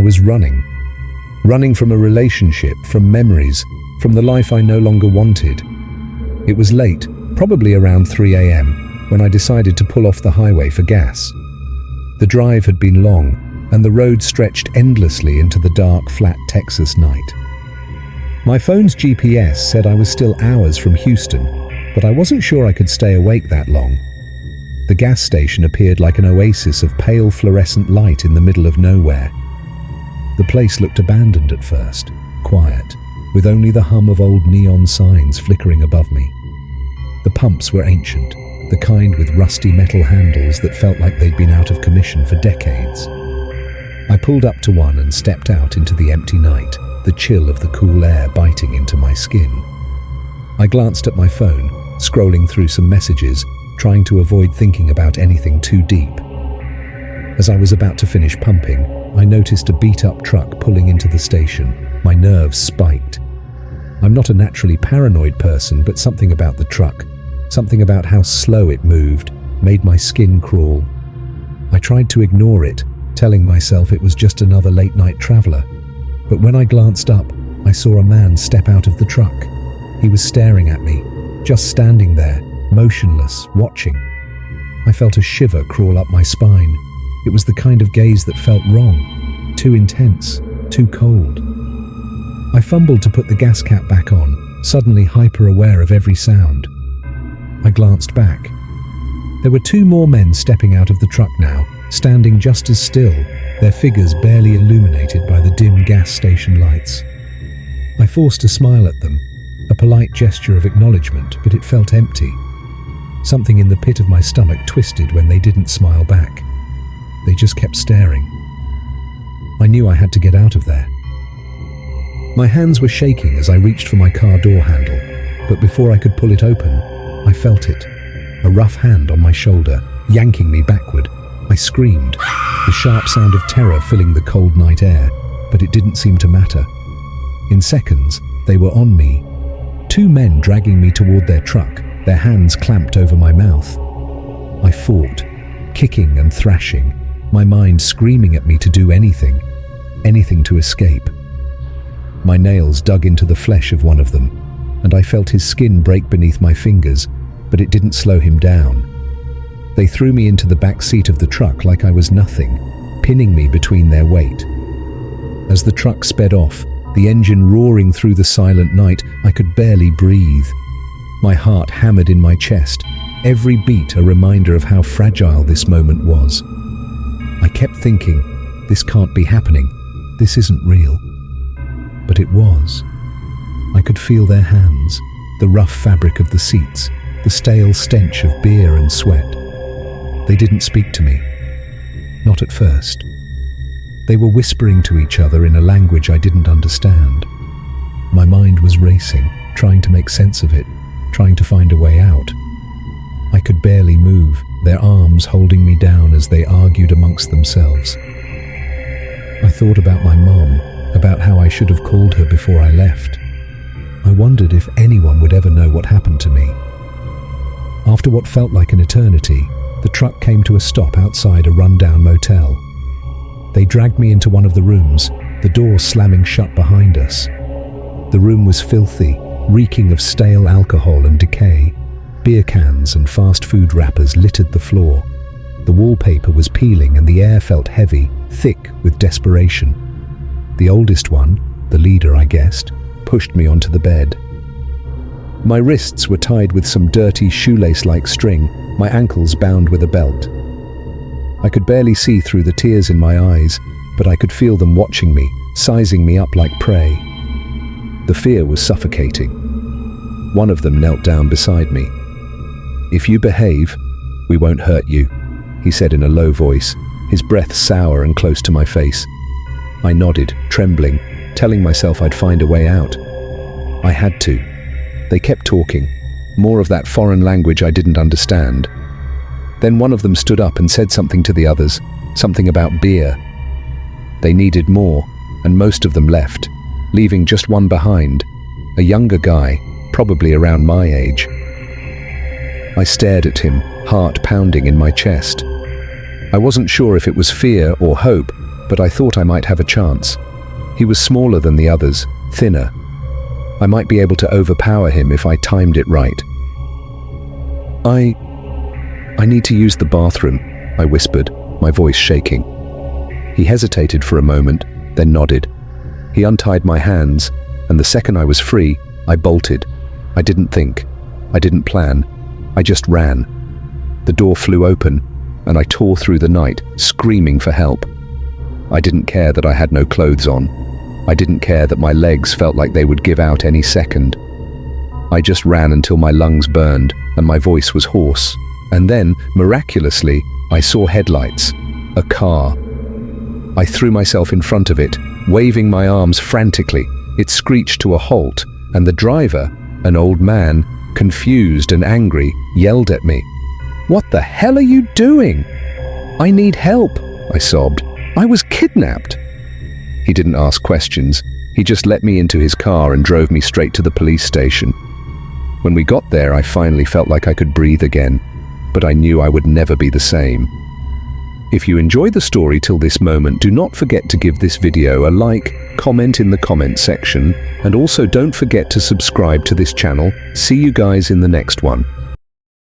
was running. Running from a relationship, from memories, from the life I no longer wanted. It was late, probably around 3 a.m., when I decided to pull off the highway for gas. The drive had been long, and the road stretched endlessly into the dark, flat Texas night. My phone's GPS said I was still hours from Houston, but I wasn't sure I could stay awake that long. The gas station appeared like an oasis of pale fluorescent light in the middle of nowhere. The place looked abandoned at first, quiet, with only the hum of old neon signs flickering above me. The pumps were ancient, the kind with rusty metal handles that felt like they'd been out of commission for decades. I pulled up to one and stepped out into the empty night, the chill of the cool air biting into my skin. I glanced at my phone, scrolling through some messages, trying to avoid thinking about anything too deep. As I was about to finish pumping, I noticed a beat-up truck pulling into the station. My nerves spiked. I'm not a naturally paranoid person, but something about the truck, something about how slow it moved, made my skin crawl. I tried to ignore it, telling myself it was just another late-night traveler. But when I glanced up, I saw a man step out of the truck. He was staring at me, just standing there, motionless, watching. I felt a shiver crawl up my spine. It was the kind of gaze that felt wrong, too intense, too cold. I fumbled to put the gas cap back on, suddenly hyper-aware of every sound. I glanced back. There were 2 more men stepping out of the truck now, standing just as still, their figures barely illuminated by the dim gas station lights. I forced a smile at them, a polite gesture of acknowledgement, but it felt empty. Something in the pit of my stomach twisted when they didn't smile back. They just kept staring. I knew I had to get out of there. My hands were shaking as I reached for my car door handle, but before I could pull it open, I felt it. A rough hand on my shoulder, yanking me backward. I screamed, the sharp sound of terror filling the cold night air, but it didn't seem to matter. In seconds, they were on me. 2 men dragging me toward their truck, their hands clamped over my mouth. I fought, kicking and thrashing, my mind screaming at me to do anything to escape. My nails dug into the flesh of one of them, and I felt his skin break beneath my fingers, but it didn't slow him down. They threw me into the back seat of the truck like I was nothing, pinning me between their weight. As the truck sped off, the engine roaring through the silent night, I could barely breathe. My heart hammered in my chest, every beat a reminder of how fragile this moment was. I kept thinking, this can't be happening, this isn't real. But it was. I could feel their hands, the rough fabric of the seats, the stale stench of beer and sweat. They didn't speak to me. Not at first. They were whispering to each other in a language I didn't understand. My mind was racing, trying to make sense of it, trying to find a way out. I could barely move, their arms holding me down as they argued amongst themselves. I thought about my mom, about how I should have called her before I left. I wondered if anyone would ever know what happened to me. After what felt like an eternity, the truck came to a stop outside a rundown motel. They dragged me into one of the rooms, the door slamming shut behind us. The room was filthy, reeking of stale alcohol and decay. Beer cans and fast food wrappers littered the floor. The wallpaper was peeling and the air felt heavy, thick with desperation. The oldest one, the leader I guessed, pushed me onto the bed. My wrists were tied with some dirty shoelace-like string, my ankles bound with a belt. I could barely see through the tears in my eyes, but I could feel them watching me, sizing me up like prey. The fear was suffocating. One of them knelt down beside me. "If you behave, we won't hurt you," he said in a low voice, his breath sour and close to my face. I nodded, trembling, telling myself I'd find a way out. I had to. They kept talking, more of that foreign language I didn't understand. Then one of them stood up and said something to the others, something about beer. They needed more, and most of them left, leaving just one behind, a younger guy, probably around my age. I stared at him, heart pounding in my chest. I wasn't sure if it was fear or hope, but I thought I might have a chance. He was smaller than the others, thinner. I might be able to overpower him if I timed it right. I need to use the bathroom, I whispered, my voice shaking. He hesitated for a moment, then nodded. He untied my hands, and the second I was free, I bolted. I didn't think. I didn't plan. I just ran. The door flew open, and I tore through the night, screaming for help. I didn't care that I had no clothes on. I didn't care that my legs felt like they would give out any second. I just ran until my lungs burned, and my voice was hoarse. And then, miraculously, I saw headlights. A car. I threw myself in front of it, waving my arms frantically. It screeched to a halt, and the driver, an old man, confused and angry, yelled at me. "What the hell are you doing?" "I need help," I sobbed. "I was kidnapped." He didn't ask questions. He just let me into his car and drove me straight to the police station. When we got there, I finally felt like I could breathe again, but I knew I would never be the same. If you enjoyed the story till this moment, do not forget to give this video a like, comment in the comment section, and also don't forget to subscribe to this channel. See you guys in the next one.